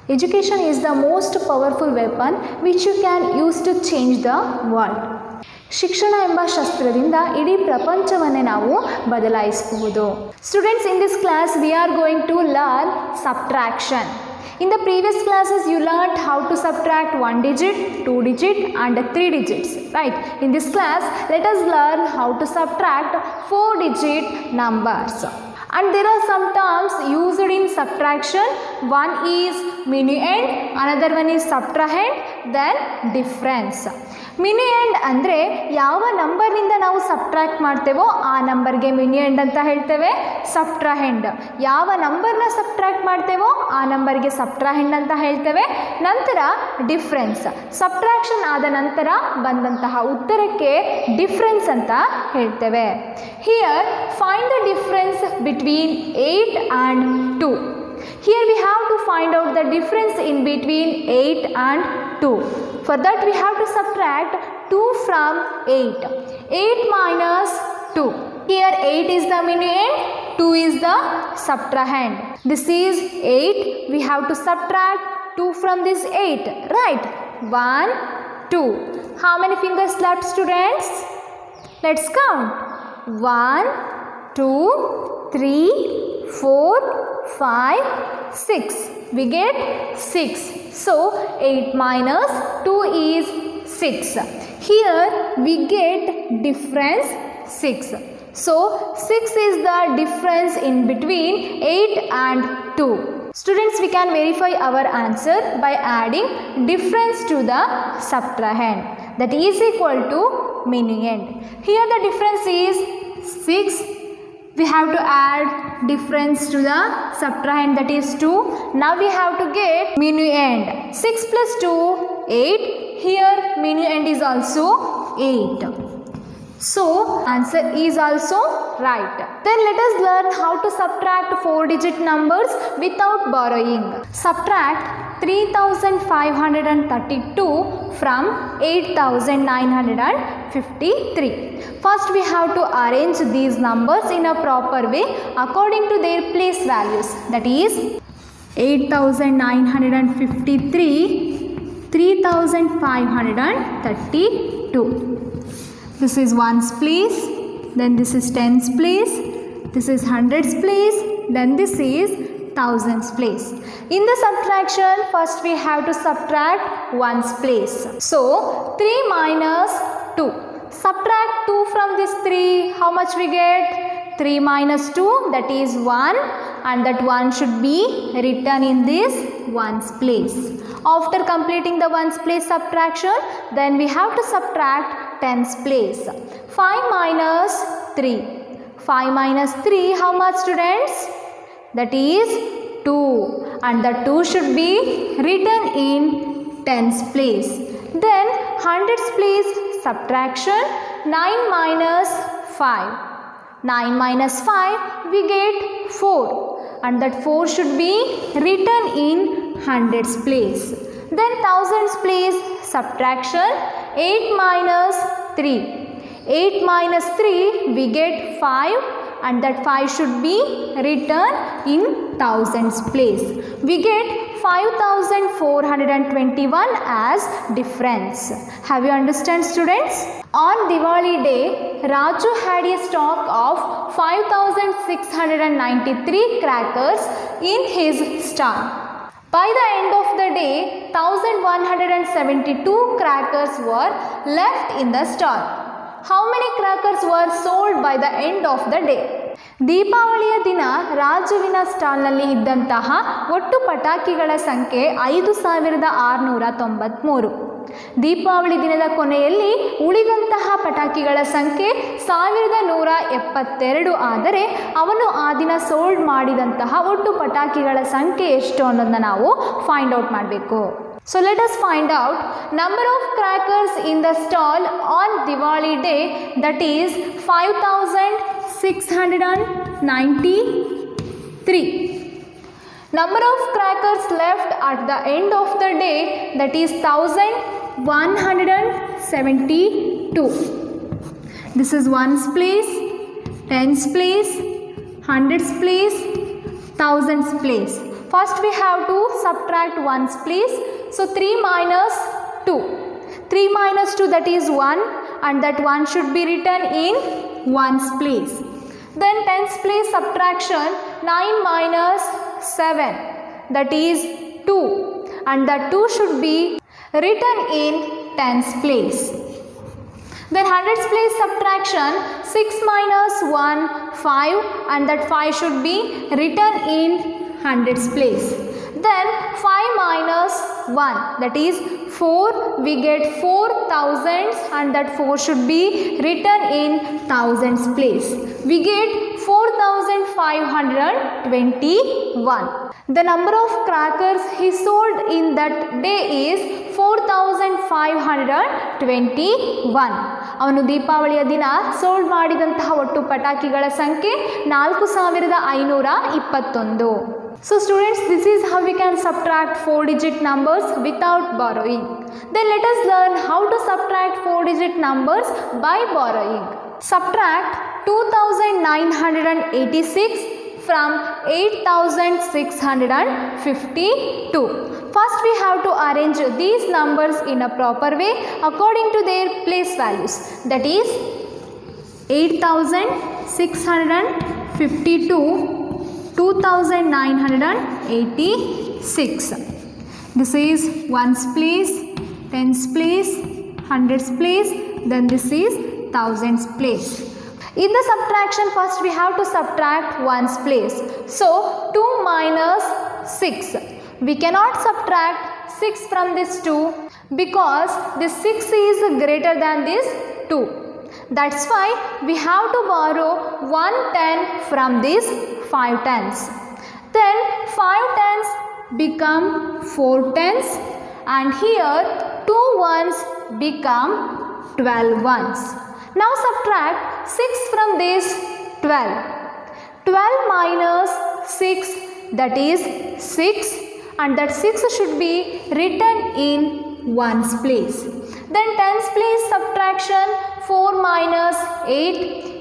Education is the most powerful weapon which you can use to change the world. ಶಿಕ್ಷಣ ಎಂಬ ಶಸ್ತ್ರದಿಂದ ಇಡೀ ಪ್ರಪಂಚವನ್ನೇ ನಾವು ಬದಲಾಯಿಸಬಹುದು. Students, in this class we are going to learn subtraction. In the previous classes you learned how to subtract 1 digit, 2 digit and 3 digits, right? In this class let us learn how to subtract 4 digit numbers. And there are some terms used in subtraction. One is minuend, another one is subtrahend, then difference. ಮಿನಿಯೆಂಡ್ ಅಂದರೆ ಯಾವ ನಂಬರ್ನಿಂದ ನಾವು subtract ಮಾಡ್ತೇವೋ ಆ ನಂಬರ್ಗೆ ಮಿನಿಯೆಂಡ್ ಅಂತ ಹೇಳ್ತೇವೆ. ಸಬ್ಟ್ರಹೆಂಡ್ ಯಾವ ನಂಬರ್ನ subtract ಮಾಡ್ತೇವೋ ಆ ನಂಬರ್ಗೆ ಸಬ್ಟ್ರಹೆಂಡ್ ಅಂತ ಹೇಳ್ತೇವೆ. ನಂತರ ಡಿಫ್ರೆನ್ಸ್, ಸಬ್ಟ್ರಾಕ್ಷನ್ ಆದ ನಂತರ ಬಂದಂತಹ ಉತ್ತರಕ್ಕೆ ಡಿಫ್ರೆನ್ಸ್ ಅಂತ ಹೇಳ್ತೇವೆ. Here find the difference between 8 and 2. Here we have to find out the difference in between 8 and 2. For that we have to subtract 2 from 8. 8 minus 2. Here 8 is the minuend, 2 is the subtrahend. This is 8. We have to subtract 2 from this 8. Right? 1, 2. How many fingers left, students? Let's count. 1, 2, 3, 4, 5, 6. We get 6. So 8 minus 2 is 6. Here we get difference 6. So 6 is the difference in between 8 and 2. Students, we can verify our answer by adding difference to the subtrahend. That is equal to minuend. Here the difference is 6. We have to add difference to the subtrahend, that is 2. Now we have to get minuend. 6 plus 2, 8. Here minuend is also 8. So answer is also right. Then let us learn how to subtract 4 digit numbers without borrowing. Subtract 3532 from 8953. First we have to arrange these numbers in a proper way according to their place values. That is 8953, 3532. This is ones place, then this is tens place, this is hundreds place, then this is thousands place. In the subtraction, first we have to subtract ones place. So 3 minus 2. Subtract 2 from this 3. How much we get? 3 minus 2, that is 1, and that 1 should be written in this ones place. After completing the ones place subtraction, then we have to subtract tens place. 5 minus 3. 5 minus 3, how much, students? That is 2, and the 2 should be written in tens place. Then hundreds place subtraction. 9 minus 5. 9 minus 5, we get 4, and that 4 should be written in hundreds place. Then thousands place subtraction. 8 minus 3. 8 minus 3, we get 5, and that 5 should be written in thousands place. We get 5421 as difference. Have you understand, students? On Diwali day, Raju had a stock of 5693 crackers in his stall. By the end of the day, 1172 crackers were left in the stall. How many crackers were sold by the end of the day? ದೀಪಾವಳಿಯ ದಿನ ರಾಜುವಿನ ಸ್ಟಾಲ್ನಲ್ಲಿ ಇದ್ದಂತಹ ಒಟ್ಟು ಪಟಾಕಿಗಳ ಸಂಖ್ಯೆ 5693. ದೀಪಾವಳಿ ದಿನದ ಕೊನೆಯಲ್ಲಿ ಉಳಿದಂತಹ ಪಟಾಕಿಗಳ ಸಂಖ್ಯೆ 1172 ಆದರೆ ಅವನು ಆ ದಿನ ಸೋಲ್ಡ್ ಮಾಡಿದಂತಹ ಒಟ್ಟು ಪಟಾಕಿಗಳ ಸಂಖ್ಯೆ ಎಷ್ಟು ಅನ್ನೋದನ್ನ ನಾವು ಫೈಂಡ್ ಔಟ್ ಮಾಡಬೇಕು. So let us find out number of crackers in the stall on Diwali day, that is 5693. Number of crackers left at the end of the day, that is 1172. This is ones place, tens place, hundreds place, thousands place. First we have to subtract ones place. So 3 minus 2. 3 minus 2, that is 1, and that 1 should be written in ones place. Then tens place subtraction, 9 minus 7, that is 2, and that 2 should be written in tens place. Then hundreds place subtraction, 6 minus 1, 5, and that 5 should be written in hundreds place. Then 5 minus 1, that is 4, we get 4 thousands, and that 4 should be written in thousands place. We get 4521. The number of crackers he sold in that day is 4521. ಅವನು ದೀಪಾವಳಿಯ ದಿನ sold ಮಾಡಿದಂತಹ ಒಟ್ಟು ಪಟಾಕಿಗಳ ಸಂಖ್ಯೆ 4521. So students, this is how we can subtract 4-digit numbers without borrowing. Then let us learn how to subtract 4-digit numbers by borrowing. Subtract 2986 from 8652. First we have to arrange these numbers in a proper way according to their place values. That is 8652, 2986. This is ones place, tens place, hundreds place, then this is thousands place. In the subtraction, first we have to subtract ones place. So 2 minus 6. We cannot subtract 6 from this 2 because this 6 is greater than this 2. That's why we have to borrow 1 10 from these 5 tens. Then 5 tens become 4 tens, and here 2 ones become 12 ones. Now subtract 6 from this 12. 12 minus 6, that is 6, and that 6 should be written in ones place. Then tens place subtraction, 4 minus 8.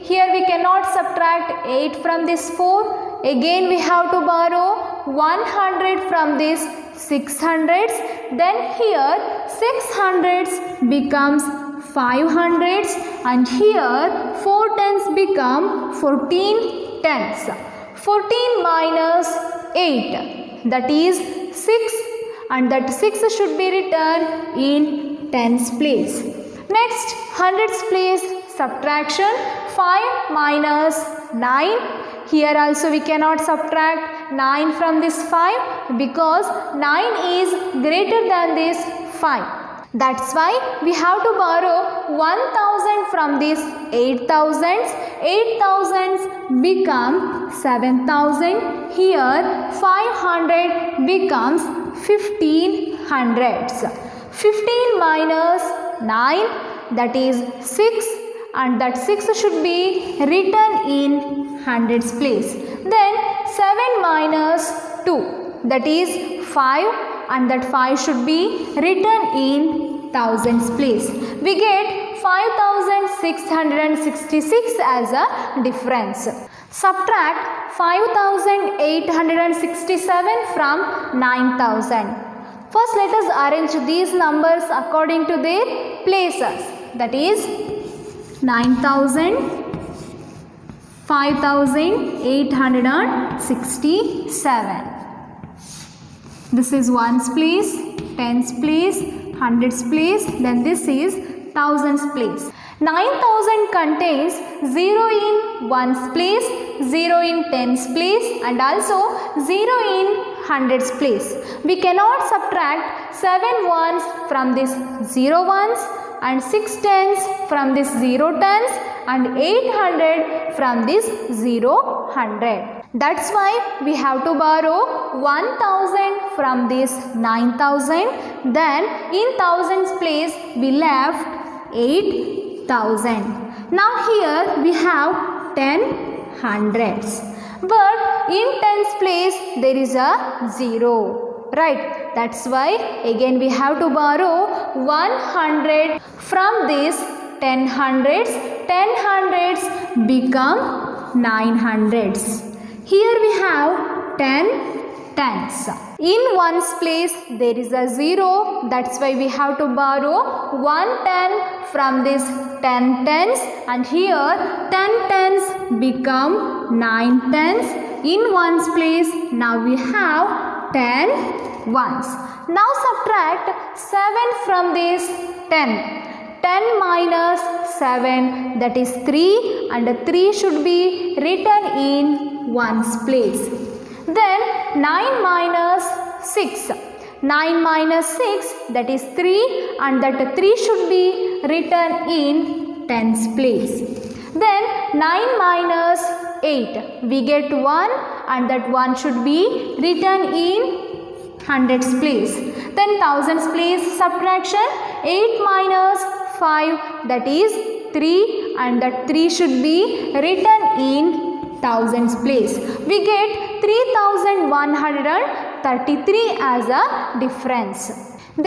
Here we cannot subtract 8 from this 4. Again we have to borrow 100 from this 600s. Then here 600s becomes 500s, and here 4 tens become 14 tens. 14 minus 8, that is 6, and that 6 should be written in tens place. Next, hundreds place subtraction, 5 minus 9. Here also we cannot subtract 9 from this 5 because 9 is greater than this 5. That's why we have to borrow 1000 from these 8000s. 8000s become 7000. Here 500 becomes 1500s. 15 minus 9, that is 6, and that 6 should be written in hundreds place. Then 7 minus 2, that is 5, and that 5 should be written in thousands place. We get 5666 as a difference. Subtract 5867 from 9000. First let us arrange these numbers according to their places. That is 9000, 5867. This is ones place, tens place, hundreds place, then this is thousands place. 9000 contains 0 in ones place, 0 in tens place, and also 0 in hundreds place. We cannot subtract 7 ones from this 0 ones, and 6 tens from this 0 tens, and 800 from this 0 100. That's why we have to borrow 1000 from this 9000. Then in thousands place we left 8000. Now here we have 10 hundreds, but in tens place there is a 0, right? That's why again we have to borrow 100 from this 10 hundreds. 10 hundreds become 9 hundreds. Here we have 10 tens. In ones place there is a 0, that's why we have to borrow 1 10 from this 10 tens, and here 10 tens become 9 tens. In ones place now we have 10 ones. Now subtract 7 from this 10. 10 minus 7, that is 3, and 3 should be written in ones place. Then 9 minus 6. 9 minus 6, that is 3, and that 3 should be written in tens place. Then 9 minus 8, we get 1, and that 1 should be written in hundreds place. Then thousands place subtraction. 8 minus 5, that is 3, and that 3 should be written in thousands place. We get 3133 as a difference.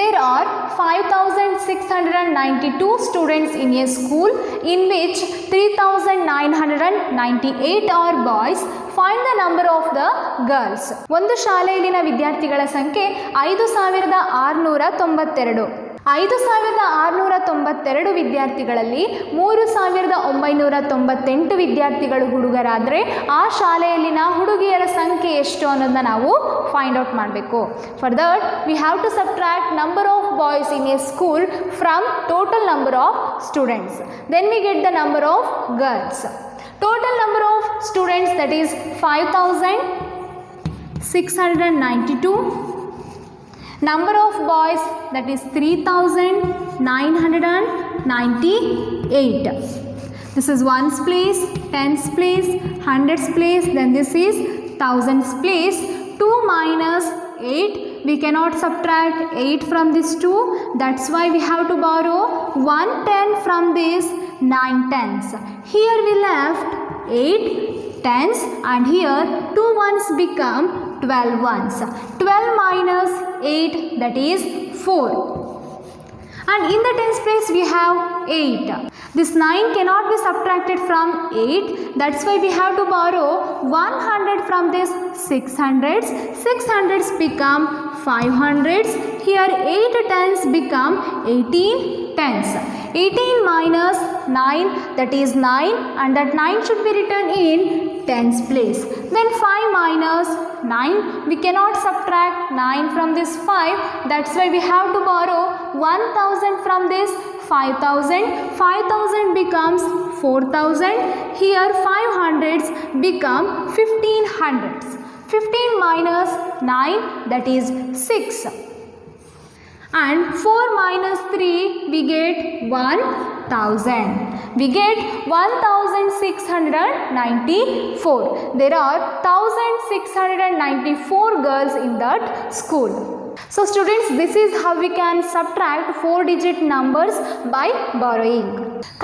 There are 5692 students in a school in which 3998 are boys. Find the number of the girls. ಒಂದು ಶಾಲೆಯಲ್ಲಿನ ವಿದ್ಯಾರ್ಥಿಗಳ ಸಂಖ್ಯೆ 5692. 5692 ವಿದ್ಯಾರ್ಥಿಗಳಲ್ಲಿ 3998 ವಿದ್ಯಾರ್ಥಿಗಳು ಹುಡುಗರಾದರೆ ಆ ಶಾಲೆಯಲ್ಲಿನ ಹುಡುಗಿಯರ ಸಂಖ್ಯೆ ಎಷ್ಟು ಅನ್ನೋದನ್ನ ನಾವು ಫೈಂಡ್ ಔಟ್ ಮಾಡಬೇಕು. For that we have to subtract number of boys in a school from total number of students. Then we get the number of girls. Total number of students, that is 5692. Number of boys, that is 3998. This is ones place, tens place, hundreds place, then this is thousands place. 2 minus 8, we cannot subtract 8 from this 2, that's why we have to borrow 1 10 from this 9 tens. Here we left 8 tens, and here 2 ones become 12 ones. 12 minus 8, that is 4. And in the tens place we have 8. This 9 cannot be subtracted from 8, that's why we have to borrow 100 from this 600s. 600s become 500s. Here 8 tens become 18 tens. 18 minus 9, that is 9, and that 9 should be written in tens place. Then 5 minus 9, we cannot subtract 9 from this 5, that's why we have to borrow 1000 from this 5000. 5000 becomes 4000. Here 500s become 1500s. 15 minus 9, that is 6. And 4 minus 3, we get 1000. We get 1694. There are 1694 girls in that school. So students, this is how we can subtract 4-digit numbers by borrowing.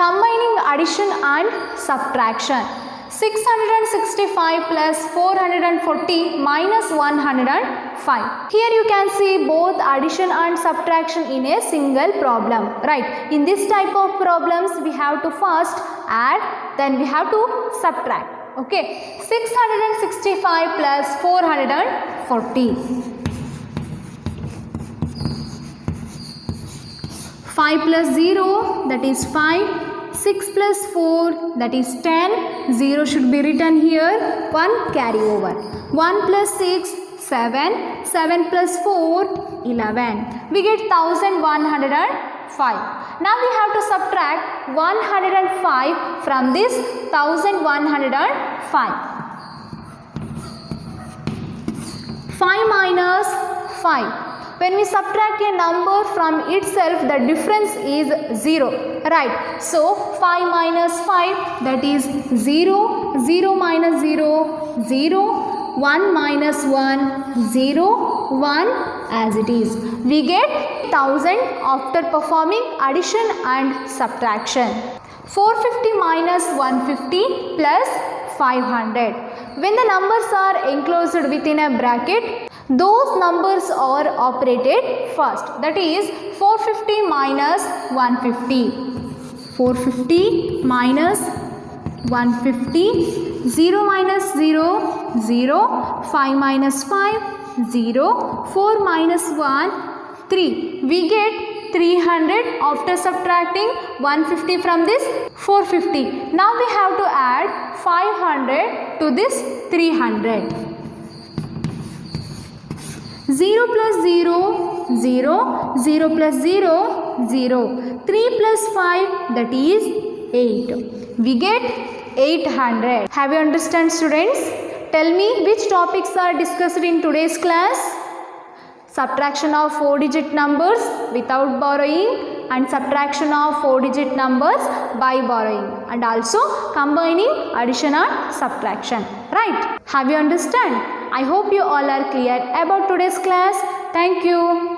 Combining addition and subtraction. 665 plus 440 minus 105. Here you can see both addition and subtraction in a single problem, right? In this type of problems we have to first add, then we have to subtract. Okay, 665 plus 440. 5 plus 0, that is 5. 6 plus 4, that is 10. 0 should be written here. 1 carry over. 1 plus 6, 7. 7 plus 4, 11. We get 1105. Now we have to subtract 105 from this 1105. 5 minus 5. When we subtract a number from itself, the difference is 0, right? So 5 minus 5, that is 0. 0 minus 0, 0. 1 minus 1, 0. 1 as it is. We get 1000 after performing addition and subtraction. 450 minus 150 plus 500. When the numbers are enclosed within a bracket, those numbers are operated first. That is 450 minus 150. 450 minus 150. 0 minus 0, 0, 5 minus 5, 0, 4 minus 1, 3. We get 300 after subtracting 150 from this 450. Now we have to add 500 to this 300. 0 plus 0, 0, 0 plus 0, 0. 3 plus 5, that is 8. We get 800. Have you understand, students? Tell me which topics are discussed in today's class? Subtraction of 4-digit numbers without borrowing and subtraction of 4-digit numbers by borrowing, and also combining addition and subtraction. Right? Have you understand? I hope you all are clear about today's class. Thank you.